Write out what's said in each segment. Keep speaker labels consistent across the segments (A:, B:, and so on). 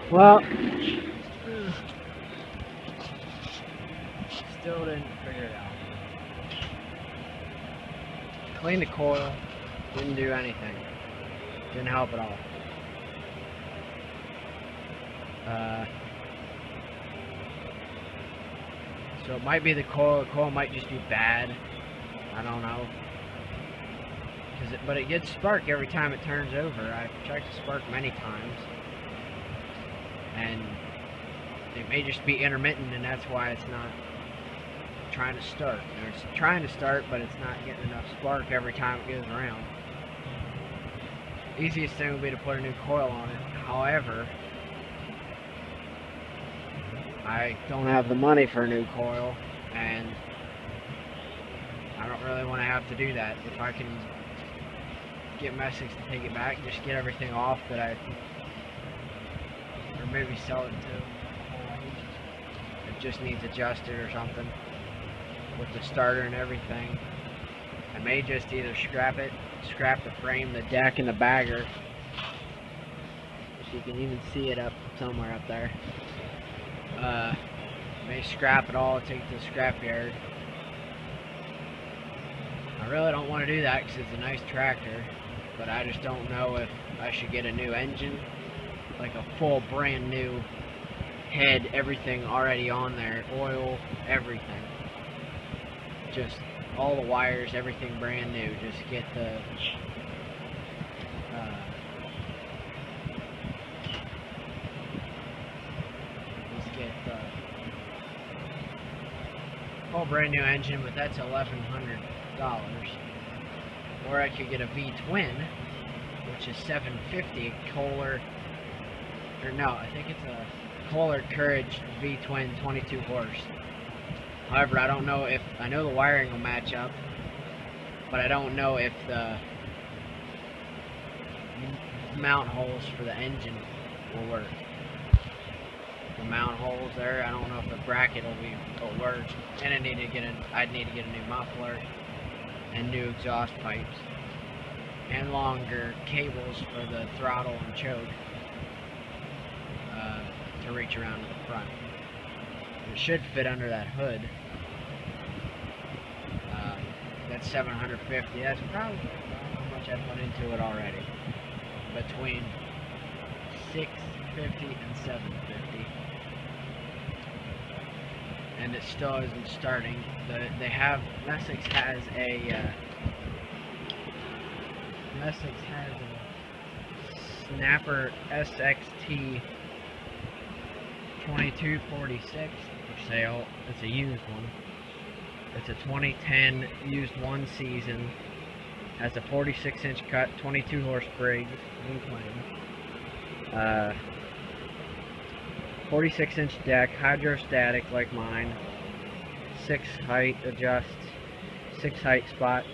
A: Well, still didn't figure it out. Cleaned the coil, didn't do anything. Didn't help at all. So it might be the coil. The coil might just be bad. I don't know. But it gets spark every time it turns over. I've checked the spark many times. And it may just be intermittent, and that's why it's not trying to start. Or it's trying to start, but it's not getting enough spark every time it goes around. Easiest thing would be to put a new coil on it. However, I don't have the money for a new coil, and I don't really want to have to do that. If I can get Messick's to take it back, just get everything off that or maybe sell it to it just needs adjusted or something with the starter and everything. I may just either scrap it, scrap the frame, the deck, and the bagger. You can even see it up somewhere up there. May scrap it all, take it to the scrapyard. I really don't want to do that because it's a nice tractor, but I just don't know if I should get a new engine, like a full brand new head, everything already on there, oil, everything. Just all the wires, everything brand new. Just get the whole brand new engine, but that's $1,100. Or I could get a V-twin, which is $750. Kohler, or no, I think it's a Kohler Courage V-twin, 22 horse. However, I don't know if, I know the wiring will match up, but I don't know if the mount holes for the engine will work. The mount holes there, I don't know if the bracket will work, and I'd need to get a new muffler and new exhaust pipes and longer cables for the throttle and choke to reach around to the front. It should fit under that hood. That's $750. That's probably how much I put into it already. Between $650 and $750. And it still isn't starting. Messick's has a Snapper SXT 2246 for sale. It's a used one. It's a 2010 used one season. Has a 46-inch cut, 22 horse Briggs, 46-inch deck, hydrostatic like mine, 6 height adjusts, 6 height spots,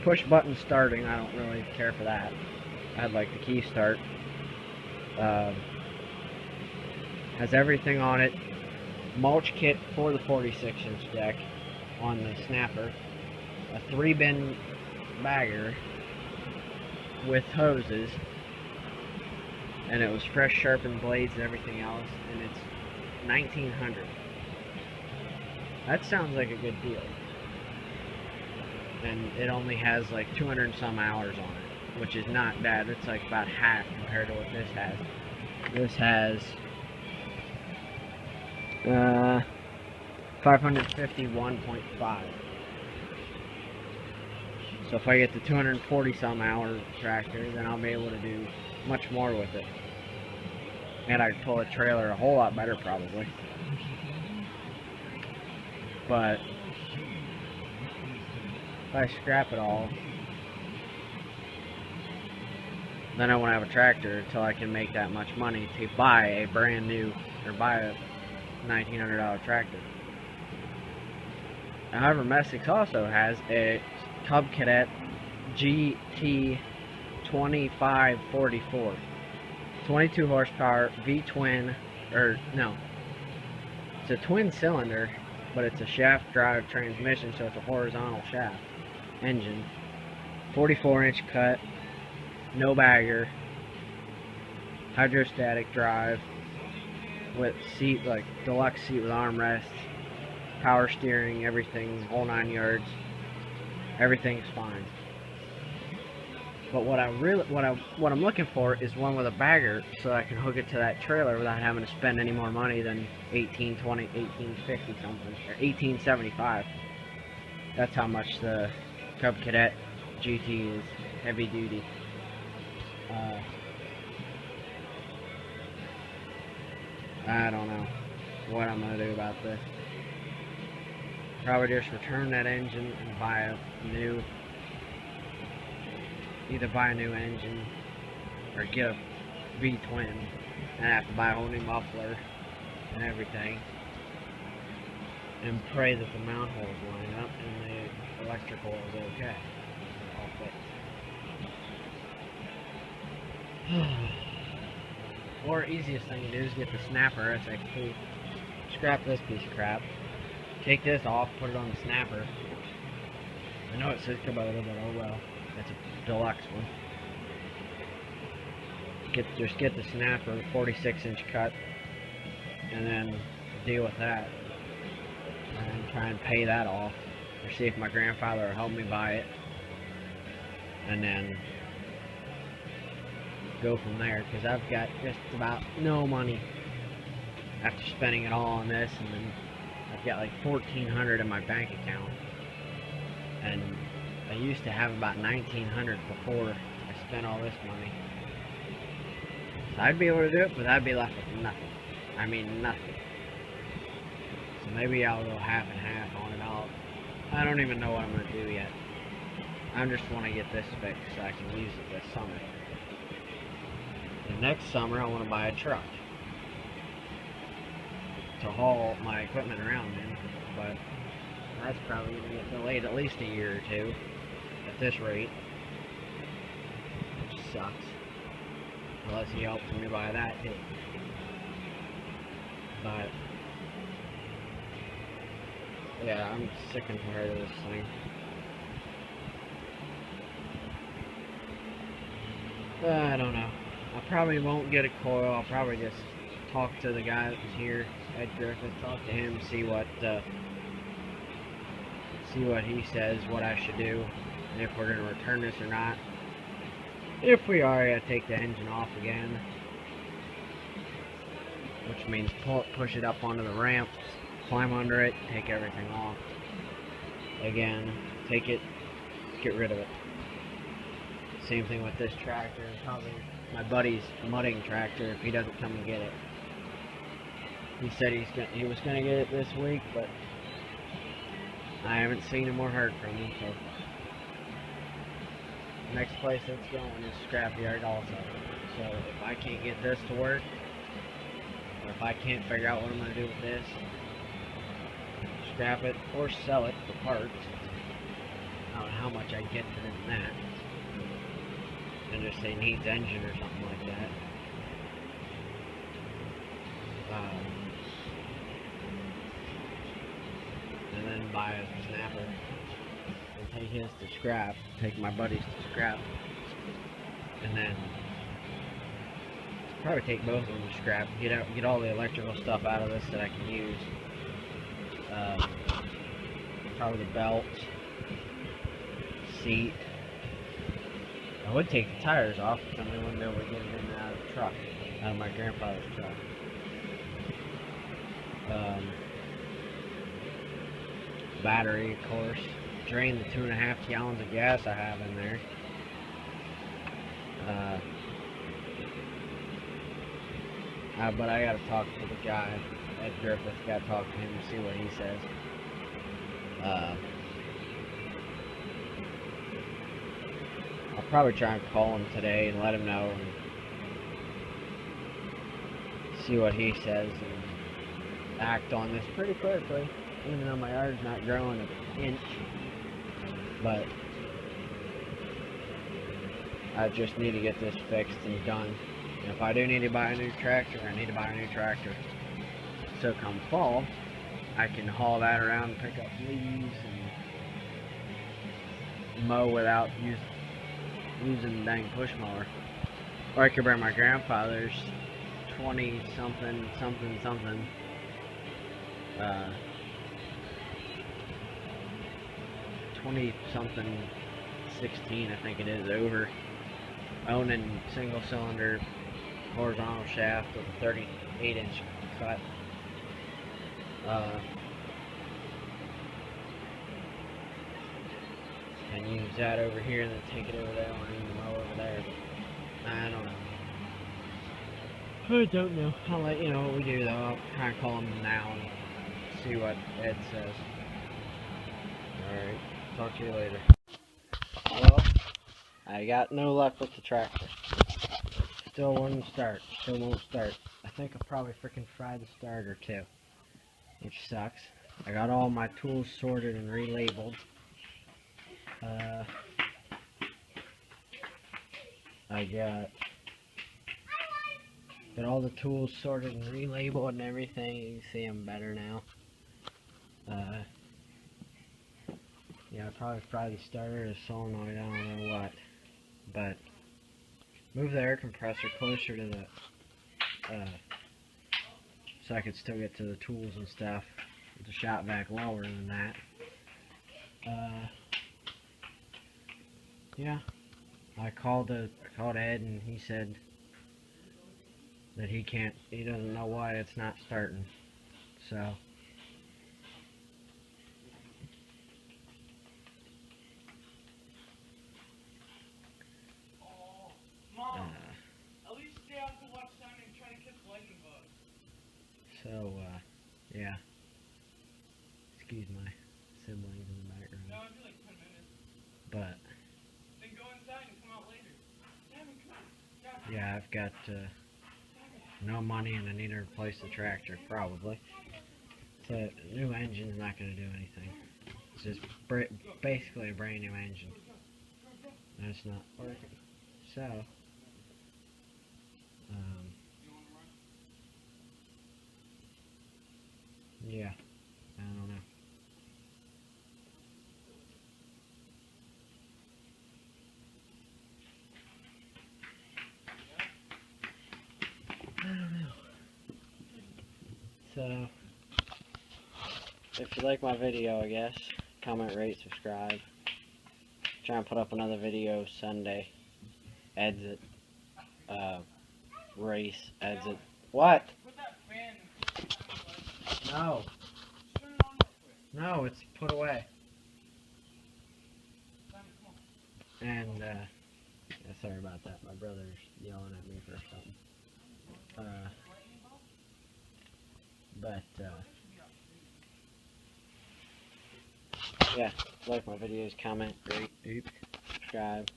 A: push button starting. I don't really care for that. I'd like the key start. Has everything on it. Mulch kit for the 46-inch deck on the Snapper, a 3-bin bagger with hoses, and it was fresh sharpened blades and everything else, and it's $1,900. That sounds like a good deal. And it only has like 200 and some hours on it, which is not bad. It's like about half compared to what this has. This has 551.5. So if I get the 240 some hour tractor, then I'll be able to do much more with it. And I can pull a trailer a whole lot better probably. But if I scrap it all, then I won't have a tractor until I can make that much money to buy a brand new, or buy a $1,900 tractor. However, Messick's also has a Cub Cadet GT 2544, 22 horsepower V-twin, or no, it's a twin cylinder, but it's a shaft drive transmission, so it's a horizontal shaft engine, 44-inch cut, no bagger, hydrostatic drive with seat, like deluxe seat with armrests, power steering, everything, whole 9 yards. Everything's fine. But what I'm looking for is one with a bagger, so I can hook it to that trailer without having to spend any more money than $18.50 something, or $18.75. That's how much the Cub Cadet GT is, heavy duty. I don't know what I'm gonna do about this. Probably just return that engine and buy a new. Either buy a new engine or get a V-twin and have to buy a whole new muffler and everything, and pray that the mount holes line up and the electrical is okay. All fixed. Or easiest thing to do is get the snapper SXP. Scrap this piece of crap. Take this off, put it on the snapper. I know it says Kubota, but oh well. That's a deluxe one. Just get the snapper, 46-inch cut, and then deal with that. And try and pay that off. Or see if my grandfather will help me buy it. And then go from there, because I've got just about no money after spending it all on this, and then I've got like $1,400 in my bank account, and I used to have about $1,900 before I spent all this money. So I'd be able to do it, but I'd be left with nothing. I mean nothing. So maybe I'll go half and half on it all. I don't even know what I'm going to do yet. I just want to get this fixed so I can use it this summer. And next summer I want to buy a truck to haul my equipment around in, but that's probably going to get delayed at least a year or two at this rate, which sucks, unless he helps me buy that too. But yeah, I'm sick and tired of this thing. I don't know. I probably won't get a coil. I'll probably just talk to the guy that was here, Ed Griffith, talk to him, see what he says, what I should do, and if we're going to return this or not. If we are, I gotta take the engine off again, which means push it up onto the ramp, climb under it, take everything off again, take it, get rid of it. Same thing with this tractor. Probably my buddy's mudding tractor if he doesn't come and get it. He said he was gonna get it this week, but I haven't seen him or heard from him. So next place that's going is scrapyard also. So if I can't get this to work, or if I can't figure out what I'm gonna do with this, scrap it or sell it for parts. I don't know how much I get for than that. And just say needs engine or something like that. And then buy a snapper and take his to scrap, take my buddy's to scrap, and then probably take both of them to scrap, get all the electrical stuff out of this that I can use. Probably the belt, seat. I would take the tires off, but then we wouldn't be able to get it in and out of the truck, out of my grandfather's truck. Battery, of course. Drain the 2.5 gallons of gas I have in there. But I gotta talk to the guy, Ed Griffith, gotta talk to him and see what he says. I'll probably try and call him today and let him know and see what he says and act on this pretty quickly, even though my yard's not growing an inch. But I just need to get this fixed and done. And if I do need to buy a new tractor, I need to buy a new tractor. So come fall, I can haul that around and pick up leaves and mow without using the dang push mower. Or I could bring my grandfather's 20 something, 20 something 16, I think it is, over owning single cylinder horizontal shaft with a 38-inch cut. And use that over here and then take it over there and even mow over there. But I don't know. I don't know. I'll let you know what we do though. I'll try and call him now and see what Ed says. Alright, talk to you later. Well, I got no luck with the tractor. Still won't start. I think I probably freaking fried the starter too, which sucks. I got all my tools sorted and relabeled. I got all the tools sorted and relabeled and everything. You can see them better now. Yeah, I probably fried the starter, the solenoid, I don't know what. But move the air compressor closer to the so I could still get to the tools and stuff with the shop vac lower than that. Yeah, I called Ed and he said that he doesn't know why it's not starting. So
B: at least stay out to watch time and try to catch lightning bugs.
A: Yeah. Excuse my siblings in the background.
B: No, it'd be like 10 minutes.
A: But
B: Then go inside and come out later. Damn it, come on.
A: yeah, I've got no money and I need to replace the tractor, probably. So, new engine's not going to do anything. It's just basically a brand new engine. And it's not working. So, yeah, I don't know. So, if you like my video, I guess, comment, rate, subscribe. Try and put up another video Sunday. Edit. Race. Edit. What?
B: Put that fan.
A: No.
B: Turn it on real quick.
A: No, it's put away.
B: Simon, come on.
A: And, yeah, sorry about that. My brother's yelling at me for something. Yeah, like my videos, comment, rate, subscribe.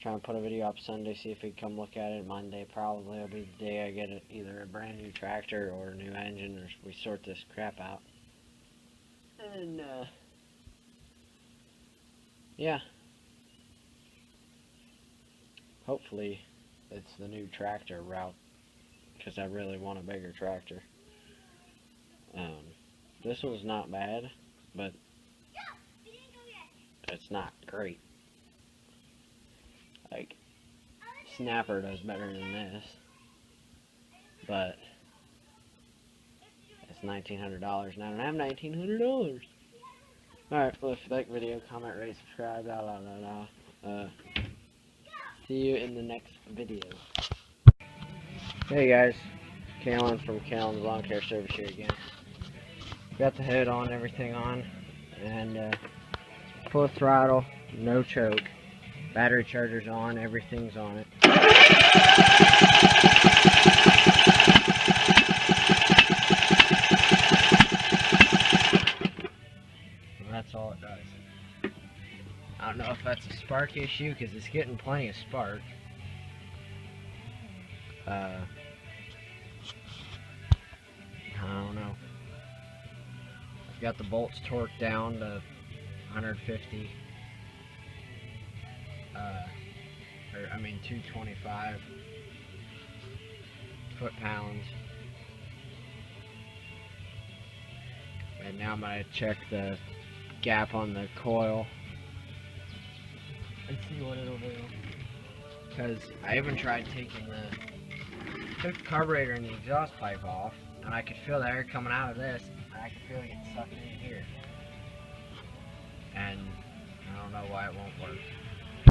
A: Try and put a video up Sunday, see if we can come look at it. Monday probably will be the day I get either a brand new tractor or a new engine, or we sort this crap out. And, yeah. Hopefully it's the new tractor route, because I really want a bigger tractor. This one's not bad, but it's not great. Like, Snapper does better than this, but it's $1,900 and I don't have $1,900. Alright, well, if you like the video, comment, rate, subscribe, blah blah blah blah. See you in the next video. Hey guys, Kalen from Kalen's Lawn Care Service here again. Got the hood on, everything on, and full throttle, no choke. Battery charger's on, everything's on it. Well, that's all it does. I don't know if that's a spark issue, because it's getting plenty of spark. I don't know. I've got the bolts torqued down to 150. 225 foot-pounds. And now I'm going to check the gap on the coil and see what it'll do. Because I even tried took the carburetor and the exhaust pipe off, and I could feel the air coming out of this, and I could feel it getting sucked in here. And I don't know why it won't work.